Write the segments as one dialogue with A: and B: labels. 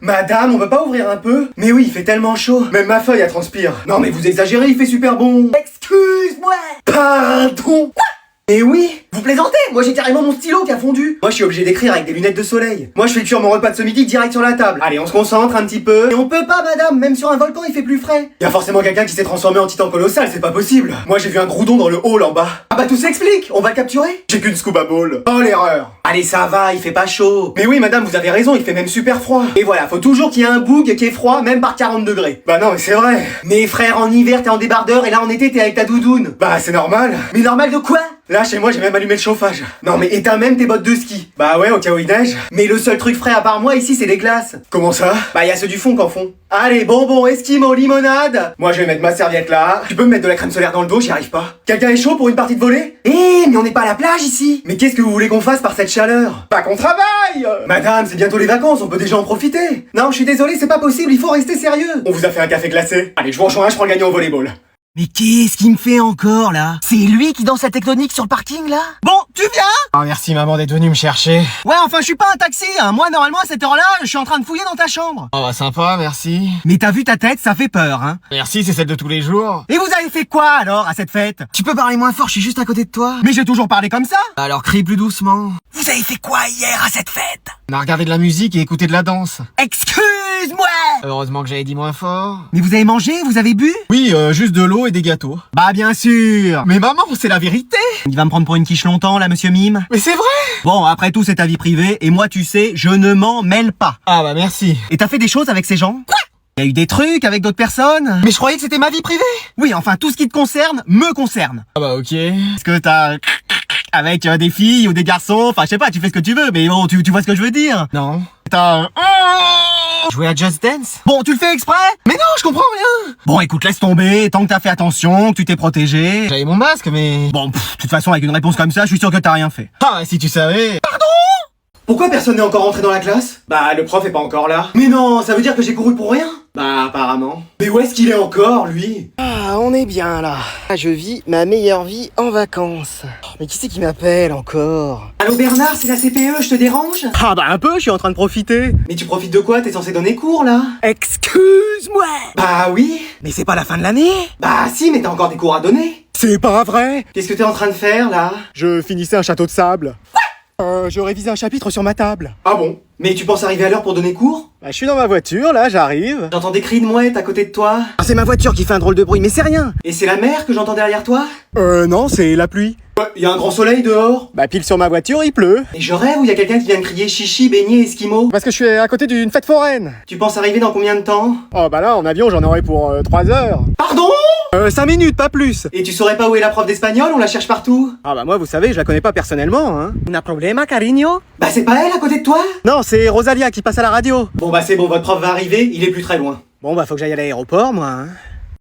A: Madame, on peut pas ouvrir un peu? Mais oui, il fait tellement chaud. Même ma feuille, elle transpire. Non mais vous exagérez, il fait super bon. Excuse-moi. Pardon. Quoi? Mais oui, vous plaisantez? Moi j'ai carrément mon stylo qui a fondu. Moi je suis obligé d'écrire avec des lunettes de soleil. Moi je fais cuire mon repas de ce midi direct sur la table. Allez, on se concentre un petit peu. Et on peut pas, madame, même sur un volcan il fait plus frais. Y a forcément quelqu'un qui s'est transformé en titan colossal, c'est pas possible. Moi j'ai vu un groudon dans le hall en bas. Ah bah tout s'explique, on va le capturer. J'ai qu'une scuba ball. Oh l'erreur. Allez ça va, il fait pas chaud. Mais oui madame, vous avez raison, il fait même super froid. Et voilà, faut toujours qu'il y ait un boug qui est froid, même par 40 degrés. Bah non mais c'est vrai. Mais frère, en hiver t'es en débardeur et là en été t'es avec ta doudoune. Bah c'est normal. Mais normal de quoi? Là, chez moi, j'ai même allumé le chauffage. Non, mais éteins même tes bottes de ski. Bah ouais, au cas où il neige. Mais le seul truc frais à part moi ici, c'est les glaces. Comment ça? Bah, y a ceux du fond qu'en font. Allez, bonbons, esquimaux, limonade. Moi, je vais mettre ma serviette là. Tu peux me mettre de la crème solaire dans le dos, j'y arrive pas. Quelqu'un est chaud pour une partie de volée? Mais on n'est pas à la plage ici. Mais qu'est-ce que vous voulez qu'on fasse par cette chaleur? Pas qu'on travaille. Madame, c'est bientôt les vacances, on peut déjà en profiter. Non, je suis désolé, c'est pas possible, il faut rester sérieux. On vous a fait un café glacé. Allez, je vous rejoins, je prends le gagnant au volleyball.
B: Mais qu'est-ce qu'il me fait encore, là? C'est lui qui danse la tectonique sur le parking, là? Bon, tu viens?
C: Oh merci maman d'être venue me chercher.
B: Ouais, enfin, je suis pas un taxi, hein. Moi, normalement, à cette heure-là, je suis en train de fouiller dans ta chambre.
C: Oh bah sympa, merci.
B: Mais t'as vu ta tête, ça fait peur, hein.
C: Merci, c'est celle de tous les jours.
B: Et vous avez fait quoi, alors, à cette fête? Tu peux parler moins fort, je suis juste à côté de toi. Mais j'ai toujours parlé comme ça. Alors crie plus doucement. Vous avez fait quoi hier à cette fête?
C: On a regardé de la musique et écouté de la danse.
B: Excuse-moi!
C: Heureusement que j'avais dit moins fort.
B: Mais vous avez mangé? Vous avez bu?
C: Oui, juste de l'eau et des gâteaux.
B: Bah bien sûr.
C: Mais maman, c'est la vérité.
B: Il va me prendre pour une quiche longtemps, là, monsieur Mime.
C: Mais c'est vrai.
B: Bon, après tout, c'est ta vie privée, et moi, tu sais, je ne m'en mêle pas.
C: Ah bah merci.
B: Et t'as fait des choses avec ces gens? Quoi? Il y a eu des trucs avec d'autres personnes?
C: Mais je croyais que c'était ma vie privée.
B: Oui, enfin, tout ce qui te concerne, me concerne.
C: Ah bah ok.
B: Est-ce que t'as... avec des filles ou des garçons, enfin, je sais pas, tu fais ce que tu veux, mais bon, tu vois ce que je veux dire?
C: Non.
B: T'as... joué à Just Dance? Bon, tu le fais exprès?
C: Mais non, je comprends rien.
B: Bon, écoute, laisse tomber, tant que t'as fait attention, que tu t'es protégé...
C: J'avais mon masque, mais...
B: Bon, de toute façon, avec une réponse comme ça, je suis sûr que t'as rien fait.
C: Ah, si tu savais...
A: Pourquoi personne n'est encore rentré dans la classe? Bah, le prof est pas encore là. Mais non, ça veut dire que j'ai couru pour rien? Bah, apparemment. Mais où est-ce qu'il est encore, lui?
D: Ah, on est bien là. Je vis ma meilleure vie en vacances. Oh, mais qui c'est qui m'appelle encore?
A: Allô Bernard, c'est la CPE, je te dérange?
B: Ah bah un peu, je suis en train de profiter.
A: Mais tu profites de quoi? T'es censé donner cours, là?
B: Excuse-moi.
A: Bah oui.
B: Mais c'est pas la fin de l'année?
A: Bah si, mais t'as encore des cours à donner.
B: C'est pas vrai.
A: Qu'est-ce que t'es en train de faire, là?
B: Je finissais un château de sable. Je révisais un chapitre sur ma table.
A: Ah bon? Mais tu penses arriver à l'heure pour donner cours?
B: Bah je suis dans ma voiture, là, j'arrive.
A: J'entends des cris de mouettes à côté de toi.
B: Ah, c'est ma voiture qui fait un drôle de bruit, mais c'est rien.
A: Et c'est la mer que j'entends derrière toi?
B: Non, c'est la pluie.
A: Ouais, y a un grand soleil dehors.
B: Bah pile sur ma voiture, il pleut.
A: Et je rêve ou y a quelqu'un qui vient de crier chichi, beignet, esquimau?
B: Parce que je suis à côté d'une fête foraine.
A: Tu penses arriver dans combien de temps?
B: Oh bah là, en avion, j'en aurai pour 3 heures.
A: Pardon?
B: 5 minutes, pas plus.
A: Et tu saurais pas où est la prof d'espagnol? On la cherche partout.
B: Ah bah moi, vous savez, je la connais pas personnellement, hein. Un problème, cariño?
A: Bah c'est pas elle à côté de toi?
B: Non, c'est Rosalia qui passe à la radio.
A: Bon bah c'est bon, votre prof va arriver, il est plus très loin.
B: Bon bah faut que j'aille à l'aéroport, moi, hein.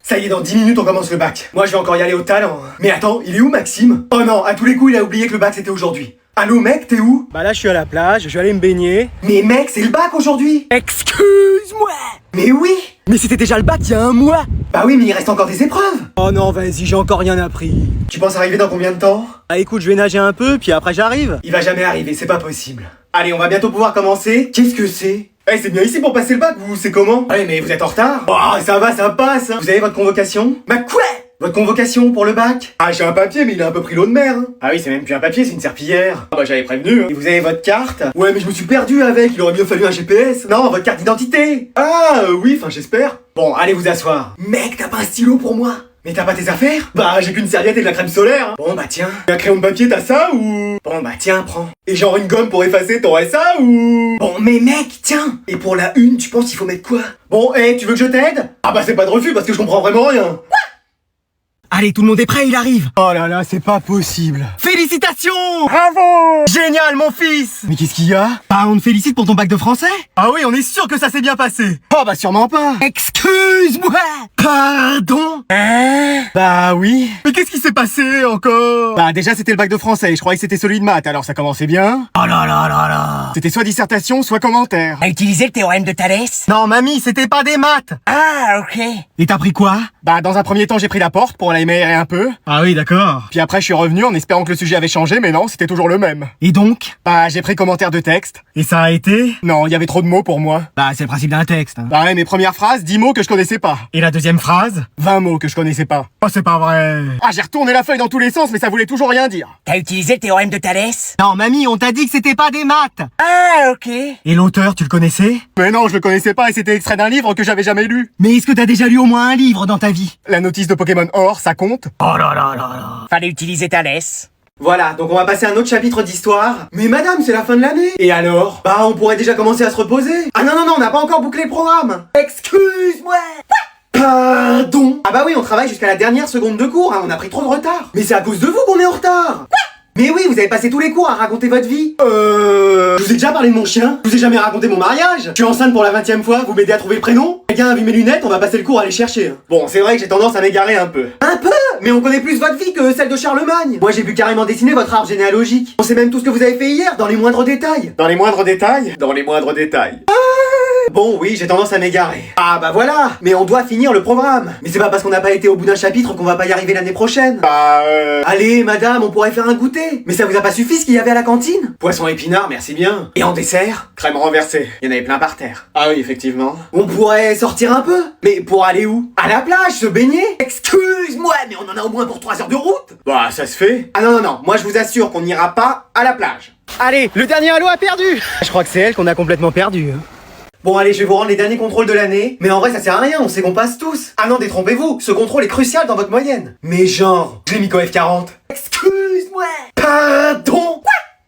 A: Ça y est, dans 10 minutes on commence le bac. Moi je vais encore y aller au talent. Mais attends, il est où Maxime? Oh non, à tous les coups il a oublié que le bac c'était aujourd'hui. Allô mec, t'es où?
B: Bah là, je suis à la plage, je vais aller me baigner.
A: Mais mec, c'est le bac aujourd'hui.
B: Excuse-moi.
A: Mais oui.
B: Mais c'était déjà le bac il y a un mois.
A: Bah oui, mais il reste encore des épreuves.
B: Oh non, vas-y, j'ai encore rien appris.
A: Tu penses arriver dans combien de temps?
B: Ah écoute, je vais nager un peu, puis après j'arrive.
A: Il va jamais arriver, c'est pas possible. Allez, on va bientôt pouvoir commencer. Qu'est-ce que c'est? Eh, c'est bien ici pour passer le bac, vous, c'est comment? Ouais, mais vous êtes en retard. Oh, ça va, ça passe. Vous avez votre convocation? Bah quoi? Votre convocation pour le bac? Ah, j'ai un papier, mais il a un peu pris l'eau de mer. Hein. Ah oui, c'est même plus un papier, c'est une serpillière. Ah bah j'avais prévenu. Hein. Et vous avez votre carte? Ouais, mais je me suis perdu avec, il aurait bien fallu un GPS. Non, votre carte d'identité. Ah, oui, enfin j'espère. Bon, allez vous asseoir. Mec, t'as pas un stylo pour moi? Mais t'as pas tes affaires? Bah j'ai qu'une serviette et de la crème solaire. Hein. Bon bah tiens. Un crayon de papier, t'as ça ou? Bon bah tiens, prends. Et genre une gomme pour effacer, t'aurais ça ou? Bon mais mec, tiens. Et pour la une, tu penses qu'il faut mettre quoi? Bon, tu veux que je t'aide? Ah bah c'est pas de refus parce que je comprends vraiment rien.
B: Allez, tout le monde est prêt, il arrive.
C: Oh là là, c'est pas possible.
B: Félicitations!
C: Bravo.
B: Génial, mon fils!
C: Mais qu'est-ce qu'il y a?
B: Bah, on te félicite pour ton bac de français? Ah oui, on est sûr que ça s'est bien passé.
C: Oh bah sûrement pas.
B: Excuse-moi! Pardon?
C: Bah oui.
B: Mais qu'est-ce qui s'est passé encore?
C: Bah déjà c'était le bac de français, je croyais que c'était celui de maths, alors ça commençait bien.
B: Oh là là là là!
C: C'était soit dissertation, soit commentaire.
D: T'as utilisé le théorème de Thalès?
B: Non, mamie, c'était pas des maths!
D: Ah, ok.
B: Et t'as pris quoi?
C: Bah dans un premier temps j'ai pris la porte pour aller m'aérer un peu.
B: Ah oui, d'accord.
C: Puis après, je suis revenu en espérant que le sujet avait changé, mais non, c'était toujours le même.
B: Et donc?
C: Bah, j'ai pris commentaire de texte.
B: Et ça a été?
C: Non, il y avait trop de mots pour moi.
B: Bah, c'est le principe d'un texte.
C: Bah ouais, mes premières phrases, 10 mots que je connaissais pas.
B: Et la deuxième phrase?
C: 20 mots que je connaissais pas.
B: Oh, c'est pas vrai.
C: Ah, j'ai retourné la feuille dans tous les sens, mais ça voulait toujours rien dire.
E: T'as utilisé le théorème de Thalès?
B: Non, mamie, on t'a dit que c'était pas des maths.
E: Ah, ok.
B: Et l'auteur, tu le connaissais?
C: Mais non, je le connaissais pas et c'était extrait d'un livre que j'avais jamais lu.
B: Mais est-ce que t'as déjà lu au moins un livre dans ta vie?
C: La notice de Pokémon Or, ça compte?
B: Oh là là là là.
E: Fallait utiliser Thalès.
A: Voilà, donc on va passer à un autre chapitre d'histoire. Mais madame, c'est la fin de l'année. Et alors? Bah, on pourrait déjà commencer à se reposer. Ah non, non, non, on n'a pas encore bouclé le programme. Excuse-moi. Pardon. Ah bah oui, on travaille jusqu'à la dernière seconde de cours, hein, on a pris trop de retard. Mais c'est à cause de vous qu'on est en retard. Mais oui, vous avez passé tous les cours à raconter votre vie. Je vous ai déjà parlé de mon chien. Je vous ai jamais raconté mon mariage. Je suis enceinte pour la 20e fois, vous m'aidez à trouver le prénom. Quelqu'un a vu mes lunettes, on va passer le cours à les chercher. Bon, c'est vrai que j'ai tendance à m'égarer un peu. Un peu? Mais on connaît plus votre vie que celle de Charlemagne. Moi, j'ai pu carrément dessiner votre arbre généalogique. On sait même tout ce que vous avez fait hier, dans les moindres détails. Dans les moindres détails? Dans les moindres détails. Bon, oui, j'ai tendance à m'égarer. Ah bah voilà. Mais on doit finir le programme. Mais c'est pas parce qu'on n'a pas été au bout d'un chapitre qu'on va pas y arriver l'année prochaine. Allez, madame, on pourrait faire un goûter. Mais ça vous a pas suffi ce qu'il y avait à la cantine? Poisson épinard, merci bien. Et en dessert? Crème renversée. Il y en avait plein par terre. Ah oui, effectivement. On pourrait sortir un peu. Mais pour aller où? À la plage, se baigner? Excuse-moi, mais on en a au moins pour 3 heures de route. Bah, ça se fait. Ah non, non, non. Moi, je vous assure qu'on n'ira pas à la plage.
D: Allez, le dernier halo a perdu. Je crois que c'est elle qu'on a complètement perdu.
A: Bon allez, je vais vous rendre les derniers contrôles de l'année. Mais en vrai ça sert à rien, on sait qu'on passe tous. Ah non, détrompez-vous, ce contrôle est crucial dans votre moyenne. Mais genre, je l'ai mis qu'au F40. Excuse-moi. Pardon.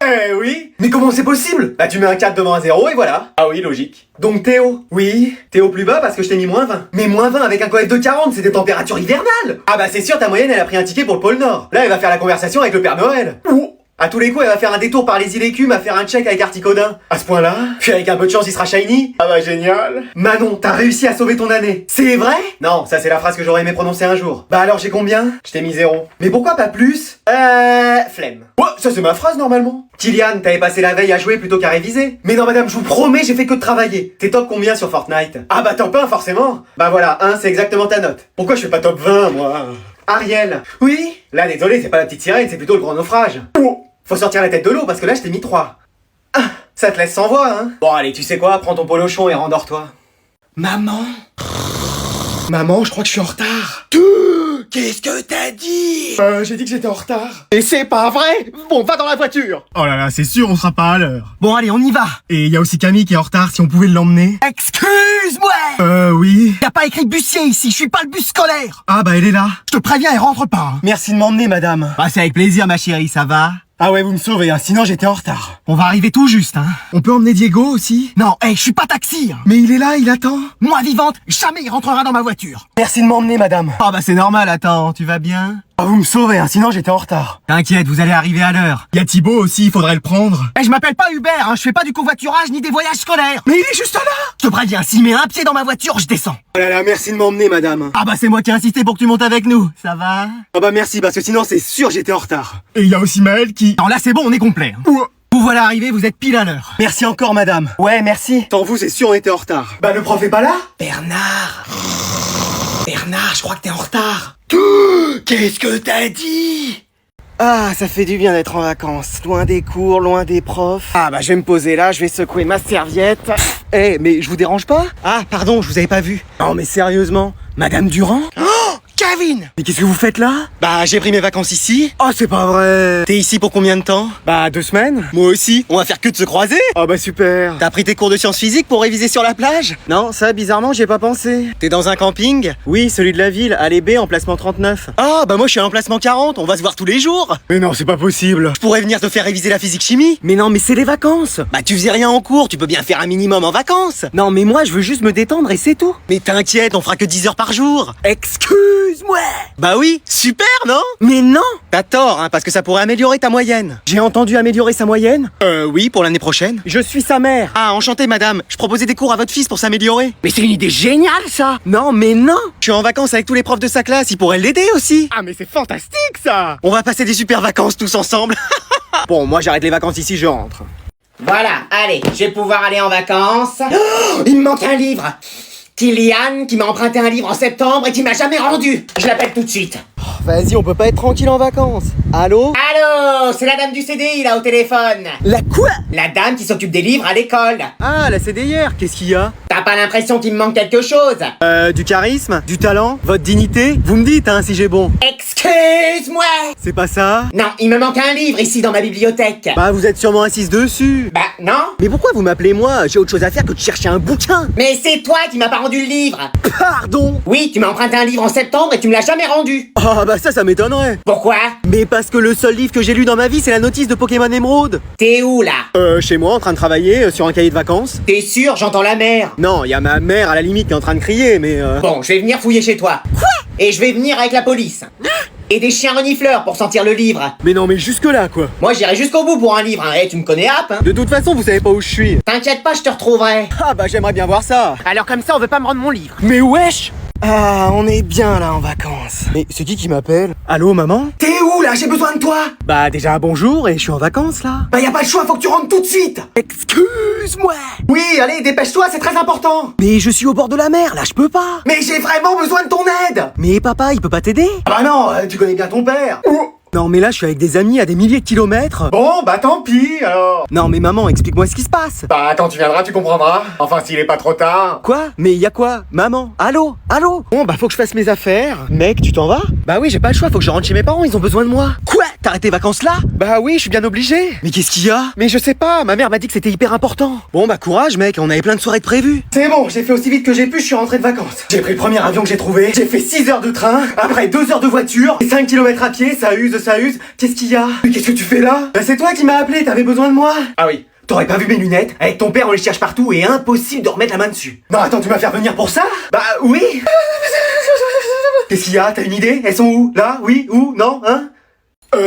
A: Eh oui. Mais comment c'est possible? Bah tu mets un 4 devant un 0 et voilà. Ah oui, logique. Donc Théo. Oui, Théo plus bas parce que je t'ai mis moins 20. Mais moins 20 avec un coef de 40, c'est des températures hivernales. Ah bah c'est sûr, ta moyenne elle a pris un ticket pour le pôle Nord. Là elle va faire la conversation avec le Père Noël. Ouh. À tous les coups, elle va faire un détour par les îles Écumes à faire un check avec Articodin. À ce point-là? Puis avec un peu de chance, il sera shiny. Ah bah génial. Manon, t'as réussi à sauver ton année. C'est vrai? Non, ça c'est la phrase que j'aurais aimé prononcer un jour. Bah alors j'ai combien? Je t'ai mis 0. Mais pourquoi pas plus? Flemme. Ouais, ça c'est ma phrase normalement. Kylian, t'avais passé la veille à jouer plutôt qu'à réviser. Mais non madame, je vous promets, j'ai fait que de travailler. T'es top combien sur Fortnite? Ah bah top 1 forcément. Bah voilà, 1 c'est exactement ta note. Pourquoi je fais pas top 20 moi? Ariel. Oui? Là désolé, c'est pas la petite sirène, c'est plutôt le grand naufrage. Oh. Faut sortir la tête de l'eau parce que là je t'ai mis 3. Ah, ça te laisse sans voix, hein? Bon allez, tu sais quoi, prends ton polochon et rendors-toi. Maman? Maman, je crois que je suis en retard. Qu'est-ce que t'as dit? J'ai dit que j'étais en retard.
C: Et c'est pas vrai. Bon, va dans la voiture.
B: Oh là là, c'est sûr, on sera pas à l'heure. Bon, allez, on y va. Et il y a aussi Camille qui est en retard, si on pouvait l'emmener.
E: Excuse-moi.
B: Oui.
E: Y'a pas écrit bussier ici, je suis pas le bus scolaire.
B: Ah bah elle est là.
E: Je te préviens, elle rentre pas. hein.
C: Merci de m'emmener, madame.
B: Bah c'est avec plaisir, ma chérie, ça va?
C: Ah ouais, vous me sauvez, hein, sinon j'étais en retard.
B: On va arriver tout juste, hein. On peut emmener Diego aussi?
E: Non, hey, je suis pas taxi. hein.
B: Mais il est là, il attend.
E: Moi vivante, jamais il rentrera dans ma voiture.
C: Merci de m'emmener, madame.
B: Ah bah c'est normal, attends, tu vas bien?
C: Ah, vous me sauvez, hein, sinon j'étais en retard.
B: T'inquiète, vous allez arriver à l'heure. Y a Thibaut aussi, il faudrait le prendre.
E: Eh, je m'appelle pas Hubert, hein, je fais pas du covoiturage ni des voyages scolaires.
B: Mais il est juste là.
E: Je te préviens, s'il met un pied dans ma voiture, je descends.
C: Oh là là, merci de m'emmener, madame.
B: Ah bah c'est moi qui ai insisté pour que tu montes avec nous, ça va?
C: Ah bah merci, parce que sinon c'est sûr j'étais en retard.
B: Et il y a aussi Maël qui... Non là c'est bon, on est complet. hein. Vous voilà arrivés, vous êtes pile à l'heure.
C: Merci encore, madame. Ouais, merci. Sans vous, c'est sûr on était en retard.
A: Bah le prof est pas là?
E: Bernard, je crois que t'es en retard.
A: Qu'est-ce que t'as dit?
D: Ah, ça fait du bien d'être en vacances. Loin des cours, loin des profs. Ah bah je vais me poser là, je vais secouer ma serviette. Eh, mais je vous dérange pas? Ah, pardon, je vous avais pas vu. Non mais sérieusement, Madame Durand?
E: Oh, Kevin.
D: Mais qu'est-ce que vous faites là?
E: Bah, j'ai pris mes vacances ici.
D: Oh, c'est pas vrai.
E: T'es ici pour combien de temps?
D: Bah 2 semaines.
E: Moi aussi, on va faire que de se croiser.
D: Oh bah super.
E: T'as pris tes cours de sciences physiques pour réviser sur la plage?
D: Non, ça bizarrement j'ai pas pensé.
E: T'es dans un camping?
D: Oui, celui de la ville, allée B, emplacement 39.
E: Ah, bah moi je suis à l'emplacement 40, on va se voir tous les jours.
C: Mais non, c'est pas possible.
E: Je pourrais venir te faire réviser la physique-chimie.
D: Mais non, mais c'est les vacances.
E: Bah tu faisais rien en cours, tu peux bien faire un minimum en vacances.
D: Non, mais moi je veux juste me détendre et c'est tout.
E: Mais t'inquiète, on fera que 10 heures par jour.
D: Excuse-moi.
E: Bah oui, super, non?
D: Mais non.
E: T'as tort, hein, parce que ça pourrait améliorer ta moyenne.
D: J'ai entendu améliorer sa moyenne.
E: Oui, pour l'année prochaine.
D: Je suis sa mère.
E: Ah, enchanté, madame. Je proposais des cours à votre fils pour s'améliorer.
D: Mais c'est une idée géniale ça. Non, mais non.
E: Je suis en vacances avec tous les profs de sa classe, ils pourraient l'aider aussi.
C: Ah mais c'est fantastique ça.
E: On va passer des super vacances tous ensemble.
D: Bon, moi j'arrête les vacances ici, je rentre.
F: Voilà, allez, je vais pouvoir aller en vacances. Oh, il me manque un livre. Kylian qui m'a emprunté un livre en septembre et qui m'a jamais rendu. Je l'appelle tout de suite.
D: vas-y, on peut pas être tranquille en vacances. Allô?
F: Allô, c'est la dame du CDI là au téléphone.
D: La quoi?
F: La dame qui s'occupe des livres à l'école.
D: Ah, la CDIR, qu'est-ce qu'il y a?
F: T'as pas l'impression qu'il me manque quelque chose?
D: Du charisme? Du talent? Votre dignité? Vous me dites, hein, si j'ai bon.
F: Excuse-moi.
D: C'est pas ça?
F: Non, il me manque un livre ici dans ma bibliothèque.
D: Bah, vous êtes sûrement assise dessus.
F: Bah non.
D: Mais pourquoi vous m'appelez moi? J'ai autre chose à faire que de chercher un bouquin.
F: Mais c'est toi qui m'as pas rendu le livre.
D: Pardon?
F: Oui, tu m'as emprunté un livre en septembre et tu me l'as jamais rendu.
D: Ah, bah ça m'étonnerait.
F: Pourquoi?
D: Mais parce que le seul livre que j'ai lu dans ma vie, c'est la notice de Pokémon Émeraude.
F: T'es où là?
D: Chez moi, en train de travailler sur un cahier de vacances.
F: T'es sûr, j'entends la mer.
D: Non, y a ma mère à la limite qui est en train de crier, mais
F: Bon, je vais venir fouiller chez toi. Quoi? Et je vais venir avec la police. Et des chiens renifleurs pour sentir le livre.
D: Mais non, mais jusque-là, quoi.
F: Moi, j'irai jusqu'au bout pour un livre. Hein. Eh, tu me connais, Hap, hein?
D: De toute façon, vous savez pas où je suis.
F: T'inquiète pas, je te retrouverai.
D: Ah bah j'aimerais bien voir ça.
F: Alors comme ça, on veut pas me rendre mon livre.
D: Mais wesh! Ah, on est bien là en vacances. Mais c'est qui m'appelle? Allô, maman?
A: T'es où là? J'ai besoin de toi.
D: Bah déjà bonjour et je suis en vacances là.
A: Bah y a pas le choix, faut que tu rentres tout de suite.
D: Excuse-moi!
A: Oui, allez, dépêche-toi, c'est très important.
D: Mais je suis au bord de la mer là, je peux pas.
A: Mais j'ai vraiment besoin de ton aide.
D: Mais papa, il peut pas t'aider?
A: Ah bah non, tu connais bien ton père.
D: Non mais là je suis avec des amis à des milliers de kilomètres.
A: Bon, bah tant pis alors.
D: Non mais maman, explique-moi ce qui se passe.
A: Bah quand tu viendras, tu comprendras. Enfin, s'il est pas trop tard.
D: Quoi? Mais y a quoi? Maman? Allô? Allô? Bon bah faut que je fasse mes affaires. Mec, tu t'en vas? Bah oui, j'ai pas le choix, faut que je rentre chez mes parents, ils ont besoin de moi. Quoi? T'arrêtes tes vacances là? Bah oui, je suis bien obligé. Mais qu'est-ce qu'il y a? Mais je sais pas, ma mère m'a dit que c'était hyper important. Bon bah courage mec, on avait plein de soirées de prévues.
A: C'est bon, j'ai fait aussi vite que j'ai pu, je suis rentré de vacances. J'ai pris le premier avion que j'ai trouvé, j'ai fait 6 heures de train, après 2 heures de voiture, et 5 km à pied, ça use. Qu'est-ce qu'il y a? Mais qu'est-ce que tu fais là? Bah c'est toi qui m'as appelé, t'avais besoin de moi. Ah oui. T'aurais pas vu mes lunettes? Avec ton père, on les cherche partout et impossible de remettre la main dessus. Non, attends, tu m'as fait venir pour ça? Bah oui. Qu'est-ce qu'il y a? T'as une idée? Elles sont où? Là? Oui? Où? Non? Hein?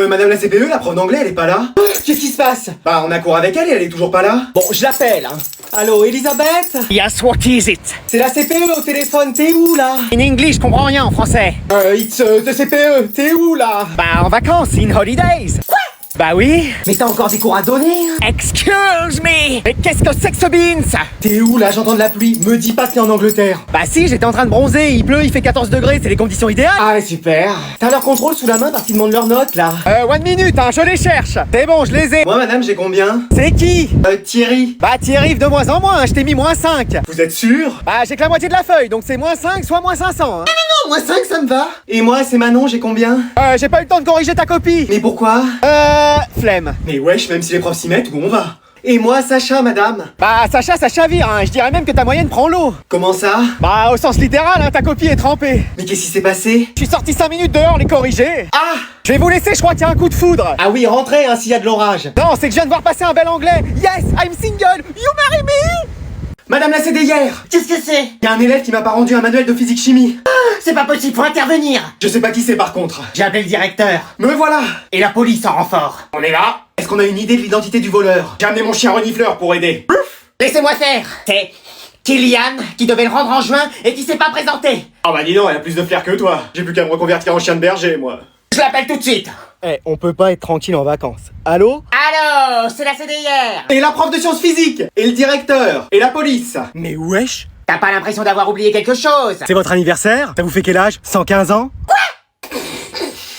A: Madame la CPE, la prof d'anglais, elle est pas là? Qu'est-ce qui se passe? Bah, on a cours avec elle et elle est toujours pas là. Bon, je l'appelle, hein. Allô, Elisabeth?
F: Yes, what is it?
A: C'est la CPE au téléphone, t'es où là?
F: In English, je comprends rien en français.
A: It's the CPE, t'es où là?
F: Bah en vacances, in holidays. Quoi? Bah oui.
A: Mais t'as encore des cours à donner?
F: Excuse me. Mais qu'est-ce que c'est que ce beans?
A: T'es où là? J'entends de la pluie. Me dis pas que t'es en Angleterre.
F: Bah si, j'étais en train de bronzer, il pleut, il fait 14 degrés, c'est les conditions idéales.
A: Ah super. T'as leur contrôle sous la main parce qu'ils demandent leurs notes là.
F: One minute, hein, je les cherche. C'est bon, je les ai.
A: Moi madame, j'ai combien?
F: C'est qui?
A: Thierry.
F: Bah Thierry, de moins en moins, hein, je t'ai mis -5.
A: Vous êtes sûr?
F: Bah j'ai que la moitié de la feuille, donc c'est -5 soit -500. Hein.
A: Non, moi 5 ça me va. Et moi c'est Manon, j'ai combien?
F: J'ai pas eu le temps de corriger ta copie.
A: Mais pourquoi?
F: Flemme.
A: Mais wesh, même si les profs s'y mettent, où on va? Et moi Sacha madame?
F: Bah Sacha, ça chavire, hein, je dirais même que ta moyenne prend l'eau.
A: Comment ça?
F: Bah au sens littéral, hein, ta copie est trempée.
A: Mais qu'est-ce qui s'est passé?
F: Je suis sorti 5 minutes dehors les corriger.
A: Ah!
F: Je vais vous laisser, je crois qu'il y a un coup de foudre.
A: Ah oui, rentrez hein, s'il y a de l'orage.
F: Non, c'est que je viens de voir passer un bel anglais. Yes, I'm single. You marry me?
A: Madame la CDIR!
F: Qu'est-ce que c'est?
A: Y a un élève qui m'a pas rendu un manuel de physique-chimie.
F: C'est pas possible, faut intervenir.
A: Je sais pas qui c'est par contre.
F: J'ai appelé le directeur.
A: Me voilà!
F: Et la police en renfort. On est là?
A: Est-ce qu'on a une idée de l'identité du voleur? J'ai amené mon chien renifleur pour aider.
F: Laissez-moi faire. C'est Kylian qui devait le rendre en juin et qui s'est pas présenté.
A: Ah bah dis donc, elle a plus de flair que toi. J'ai plus qu'à me reconvertir en chien de berger, moi.
F: Je l'appelle tout de suite.
D: Eh, on peut pas être tranquille en vacances. Allô?
F: Allô, c'est la CDIR.
A: Et la prof de sciences physiques! Et le directeur! Et la police!
D: Mais wesh!
F: T'as pas l'impression d'avoir oublié quelque chose?
D: C'est votre anniversaire? Ça vous fait quel âge? 115 ans? Quoi?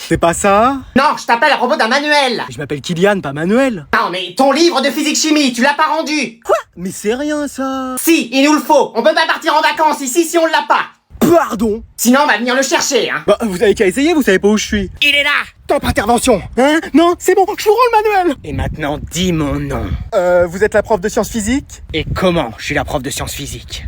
D: C'est pas ça?
F: Non, je t'appelle à propos d'un manuel.
D: Je m'appelle Kylian, pas Manuel.
F: Non mais ton livre de physique-chimie, tu l'as pas rendu.
D: Quoi? Mais c'est rien ça.
F: Si, il nous le faut. On peut pas partir en vacances ici si on l'a pas.
D: Pardon?
F: Sinon on va venir le chercher, hein.
D: Bah, vous avez qu'à essayer, vous savez pas où je suis.
F: Il est là.
D: Top intervention. Hein? Non, c'est bon, je vous rends le manuel.
F: Et maintenant, dis mon nom.
D: Vous êtes la prof de sciences physiques?
F: Et comment je suis la prof de sciences physiques?